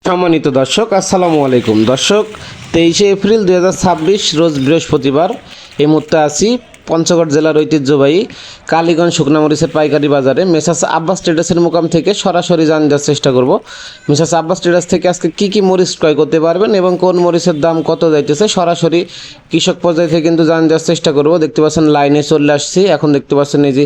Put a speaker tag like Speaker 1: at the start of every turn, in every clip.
Speaker 1: সম্মানিত দর্শক, আসসালামু আলাইকুম। দর্শক, 23 এপ্রিল 2026 রোজ বৃহস্পতিবার। এই মুহূর্তে আছি পঞ্চগড় জেলার ঐতিহ্যবাহী কালীগঞ্জ শুকনা মরিচের পাইকারি বাজারে মেসাস আব্বাস ট্রেডার্সের মোকাম থেকে সরাসরি জানার চেষ্টা করব মেসাস আব্বাস ট্রেডার্স থেকে আজকে কী মরিচ ক্রয় করতে পারবেন এবং কোন মরিচের দাম কত যাইতেছে সরাসরি কৃষক পর্যায়ে থেকে কিন্তু জানার চেষ্টা করব। দেখতে পাচ্ছেন লাইনে চলে আসছি। এখন দেখতে পাচ্ছেন এই যে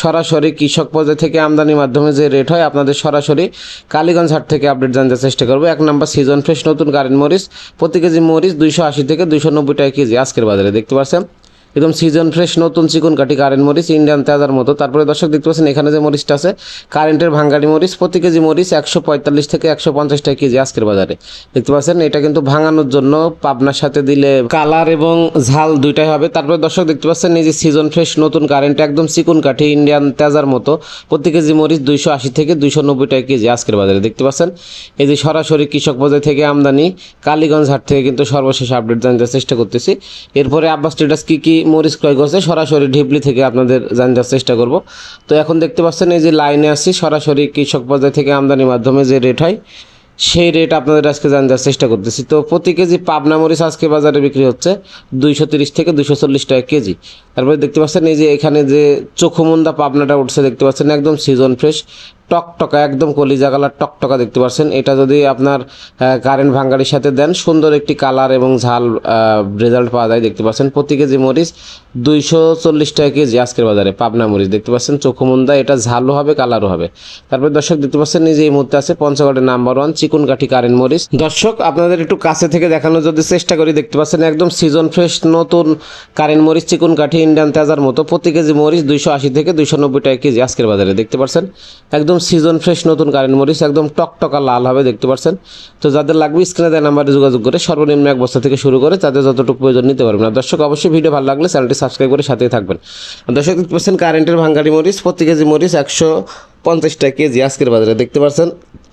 Speaker 1: সরাসরি কৃষক পর্যায়ে থেকে আমদানির মাধ্যমে যে রেট হয় আপনাদের সরাসরি কালীগঞ্জ হাট থেকে আপডেট জানার চেষ্টা করবো। 1 নম্বর সিজন ফ্রেশ নতুন কারেন্ট মরিচ, প্রতি কেজি মরিচ 280 থেকে 290 টাকা কেজি আজকের বাজারে। দেখতে পাচ্ছেন একদম সিজন ফ্রেশ নতুন চিকন কাঠি কারেন্ট মরিচ, ইন্ডিয়ান তাজার মতো। তারপরে দর্শক দেখতে পাচ্ছেন এখানে যে মরিচটা আছে কারেন্টের ভাঙ্গাড়ি মরিচ, প্রতি কেজি মরিচ 145 থেকে 150 টাকা কেজি আজকের বাজারে। দেখতে পাচ্ছেন এটা কিন্তু ভাঙানোর জন্য পাবনার সাথে দিলে কালার এবং ঝাল দুইটাই হবে। তারপরে দর্শক দেখতে পাচ্ছেন এই যে সিজন ফ্রেশ নতুন কারেন্ট একদম চিকন কাঠি ইন্ডিয়ান তাজার মতো, প্রতি কেজি মরিচ 280 থেকে 290 টাকা কেজি আজকের বাজারে। দেখতে পাচ্ছেন এই যে সরাসরি কৃষক বাজার থেকে আমদানি কালীগঞ্জ হাট থেকে কিন্তু সর্বশেষ আপডেট জানতে চেষ্টা করতেছি। এরপরে আব্বাস ট্রেডার্স কি মরিচ ক্রয় করছে সরাসরি ঢিবলি থেকে আপনাদের জানার চেষ্টা করব। তো এখন দেখতে পাচ্ছেন এই যে লাইনে আসছি, সরাসরি কৃষক পর্যায় থেকে আমদানির মাধ্যমে যে রেট হয় সেই রেট আপনাদের আজকে জানার চেষ্টা করতেছি। তো প্রতি কেজি পাবনা মরিচ আজকে বাজারে বিক্রি হচ্ছে 230 থেকে 240 টাকা কেজি। তারপরে দেখতে পাচ্ছেন এই যে এখানে যে চোখমুন্দা পাবনাটা উঠছে দেখতে পাচ্ছেন একদম সিজন ফ্রেশ টকটকা, একদম কলিজা কালার টকটকা। দেখতে পাচ্ছেন এটা যদি আপনার কারেন্ট ভাঙ্গাড়ির সাথে দেন সুন্দর একটি কালার এবং ঝাল রেজাল্ট পাওয়া যায়। দেখতে পাচ্ছেন প্রতি কেজি মরিচ 240 টাকা কেজি আজকের বাজারে পাবনা মরিচ। দেখতে পাচ্ছেন চোখমুন্দা, এটা ঝালও হবে কালারও হবে। তারপরে দর্শক দেখতে পাচ্ছেন এই যে এই মুহূর্তে আছে পঞ্চগড়ের নাম্বার 1 চিকন কাঠি কারেন্ট মরিচ। দর্শক আপনাদের একটু কাছে থেকে দেখানোর যদি চেষ্টা করি, দেখতে পাচ্ছেন একদম সিজন ফ্রেশ নতুন কারেন্ট মরিচ চিকন কাঠি ইন্ডিয়ান তাজার মতো, প্রতি কেজি মরিচ 280 থেকে 290 টাকা কেজি আজকের বাজারে। দেখতে পাচ্ছেন একদম সিজন ফ্রেশ নতুন কারেন্ট মরিচ একদম টকটকা লাল হবে। দেখতে পাচ্ছেন। তো যাদের লাগবে স্ক্রিনে দেওয়া নাম্বারে যোগাযোগ করে সর্বনিম্ন 1 বস্তা থেকে শুরু করে তাদের যতটুকু প্রয়োজন নিতে পারবেন। আর দর্শক অবশ্যই ভিডিও ভালো লাগলে চ্যানেলটি সাবস্ক্রাইব করে সাথেই থাকবেন। দর্শক দেখতে পাচ্ছেন কারেন্টের ভাঙ্গাড়ি মরিচ, প্রতি কেজি মরিচ 150 টাকা কেজি আজকের বাজারে। দেখতে পাচ্ছেন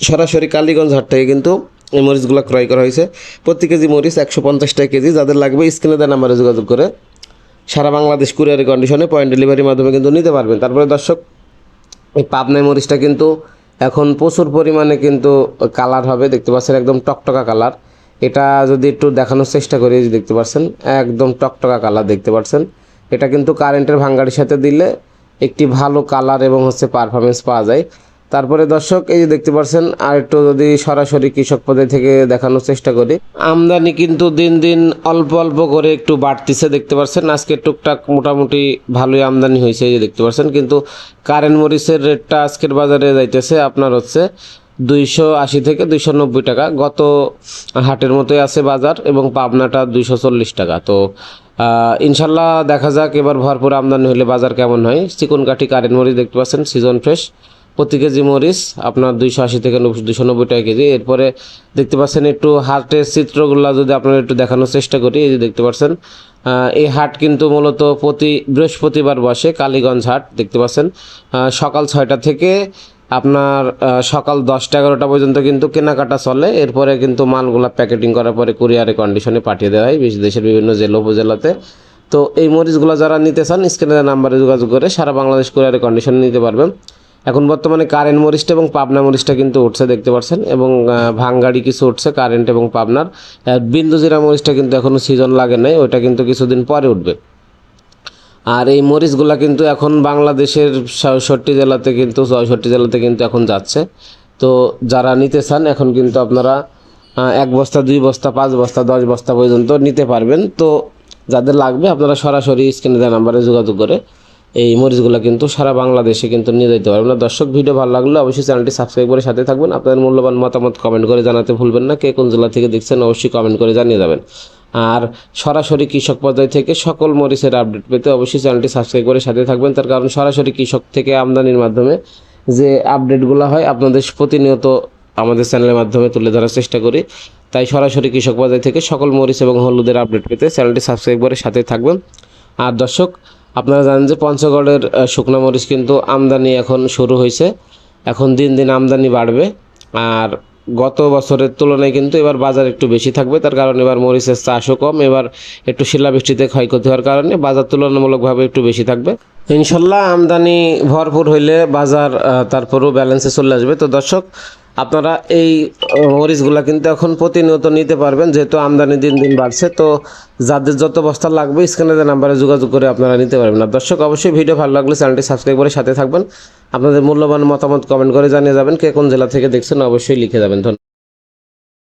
Speaker 1: সরাসরি কালীগঞ্জ হাট থেকে কিন্তু এই মরিচগুলো ক্রয় করা হয়েছে। প্রতি কেজি মরিচ 150 টাকা কেজি। যাদের লাগবে স্ক্রিনে দেওয়া নাম্বারে যোগাযোগ করে সারা বাংলাদেশ কুরিয়ারি কন্ডিশনে পয়েন্ট ডেলিভারির মাধ্যমে কিন্তু নিতে পারবেন। তারপরে দর্শক এই পাবনাই মরিচটা কিন্তু এখন প্রচুর পরিমাণে কিন্তু কালার হবে। দেখতে পাচ্ছেন একদম টকটকা কালার। এটা যদি একটু দেখানোর চেষ্টা করি, দেখতে পাচ্ছেন একদম টকটকা কালার। দেখতে পাচ্ছেন এটা কিন্তু কারেন্টের ভাঙ্গাড়ির সাথে দিলে একটি ভালো কালার এবং পারফরমেন্স পাওয়া যায়। তারপরে দর্শক এই যে দেখতে পাচ্ছেন আর একটু যদি সরাসরি কৃষক পর্যায় থেকে দেখানোর চেষ্টা করি, আমদানি কিন্তু দিন দিন অল্প অল্প করে একটু বাড়তিছে। দেখতে পাচ্ছেন আজকে টুকটাক মোটামুটি ভালোই আমদানি হয়েছে। এই যে দেখতে পাচ্ছেন কিন্তু কারেন্ট মরিচের রেটটা আজকের বাজারে যাইতেছে আপনার হচ্ছে 280 থেকে 290 টাকা। গত হাটের মতোই আছে বাজার এবং পাবনাটা 240 টাকা। তো ইনশাল্লাহ দেখা যাক এবার ভরপুর আমদানি হলে বাজার কেমন হয়। চিকন কাঠি কারেন্ট মরিচ দেখতে পাচ্ছেন সিজন ফ্রেশ, প্রতি কেজি মরিচ আপনার 280 থেকে 290 টাকা কেজি। এরপরে দেখতে পাচ্ছেন একটু হাটের চিত্রগুলো যদি আপনারা একটু দেখানোর চেষ্টা করি, এই যে দেখতে পাচ্ছেন এই হাট কিন্তু মূলত প্রতি বৃহস্পতিবার বসে কালীগঞ্জ হাট। দেখতে পাচ্ছেন সকাল 6টা থেকে আপনার সকাল 10টা-11টা পর্যন্ত কিন্তু কেনাকাটা চলে। এরপরে কিন্তু মালগুলা প্যাকেটিং করার পরে কুরিয়ারে কন্ডিশনে পাঠিয়ে দেওয়া হয় দেশের বিভিন্ন জেলা উপজেলাতে। তো এই মরিচগুলো যারা নিতে চান স্ক্রিনে নাম্বারে যোগাযোগ করে সারা বাংলাদেশ কুরিয়ারে কন্ডিশনে নিতে পারবেন। এখন বর্তমানে কারেন্ট মরিচটা এবং পাবনা মরিচটা কিন্তু উঠছে দেখতে পাচ্ছেন, এবং ভাঙ্গাড়ি কিছু উঠছে কারেন্ট এবং পাবনার। বিন্দু জিরা মরিচটা কিন্তু এখনও সিজন লাগে নাই, ওইটা কিন্তু কিছুদিন পরে উঠবে। আর এই মরিচগুলা কিন্তু এখন বাংলাদেশের 66 জেলাতে কিন্তু 64 জেলাতে কিন্তু এখন যাচ্ছে। তো যারা নিতে চান এখন কিন্তু আপনারা 1 বস্তা 2 বস্তা 5 বস্তা 10 বস্তা পর্যন্ত নিতে পারবেন। তো যাদের লাগবে আপনারা সরাসরি স্ক্রিনে দেওয়া নাম্বারে যোগাযোগ করে এই মরিচগুলো কিন্তু সারা বাংলাদেশে কিন্তু নিয়ে যেতে পারবেন। না দর্শক ভিডিও ভালো লাগলে অবশ্যই চ্যানেলটি সাবস্ক্রাইব করে সাথে থাকবেন। আপনাদের মূল্যবান মতামত কমেন্ট করে জানাতে ভুলবেন না। কে কোন জেলা থেকে দেখছেন অবশ্যই কমেন্ট করে জানিয়ে যাবেন। আর সরাসরি কৃষক পর্যায় থেকে সকল মরিচের আপডেট পেতে অবশ্যই চ্যানেলটি সাবস্ক্রাইব করে সাথে থাকবেন। তার কারণ সরাসরি কৃষক থেকে আমদানির মাধ্যমে যে আপডেটগুলো হয় আপনাদের প্রতিনিয়ত আমাদের চ্যানেলের মাধ্যমে তুলে ধরার চেষ্টা করি। তাই সরাসরি কৃষক পর্যায় থেকে সকল মরিচ এবং হলুদের আপডেট পেতে চ্যানেলটি সাবস্ক্রাইব করে সাথে থাকবেন। আর দর্শক আপনারা জানেন যে পঞ্চগড়ের শুকনা মরিচ কিন্তু আমদানি এখন শুরু হয়েছে। এখন দিন দিন আমদানি বাড়বে। আর গত বছরের তুলনায় কিন্তু এবার বাজার একটু বেশি থাকবে। তার কারণ এবার মরিচের চাষও কম, এবার একটু শিলাবৃষ্টিতে ক্ষয়ক্ষতি হওয়ার কারণে বাজার তুলনামূলকভাবে একটু বেশি থাকবে। ইনশাল্লাহ আমদানি ভরপুর হইলে বাজার তারপরেও ব্যালেন্সে চলে আসবে। তো দর্শক আপনারা এই মরিচগুলা কিন্তু এখন প্রতিনিয়ত নিতে পারবেন, যেহেতু আমদানি দিন দিন বাড়ছে। তো যাদের যত বস্তা লাগবে স্ক্রিনে যে নাম্বারে যোগাযোগ করে আপনারা নিতে পারবেন। আর দর্শক, অবশ্যই ভিডিও ভালো লাগলে চ্যানেলটি সাবস্ক্রাইব করে সাথে থাকবেন। আপনাদের মূল্যবান মতামত কমেন্ট করে জানিয়ে যাবেন। কে কোন জেলা থেকে দেখছেন অবশ্যই লিখে যাবেন। ধন্যবাদ।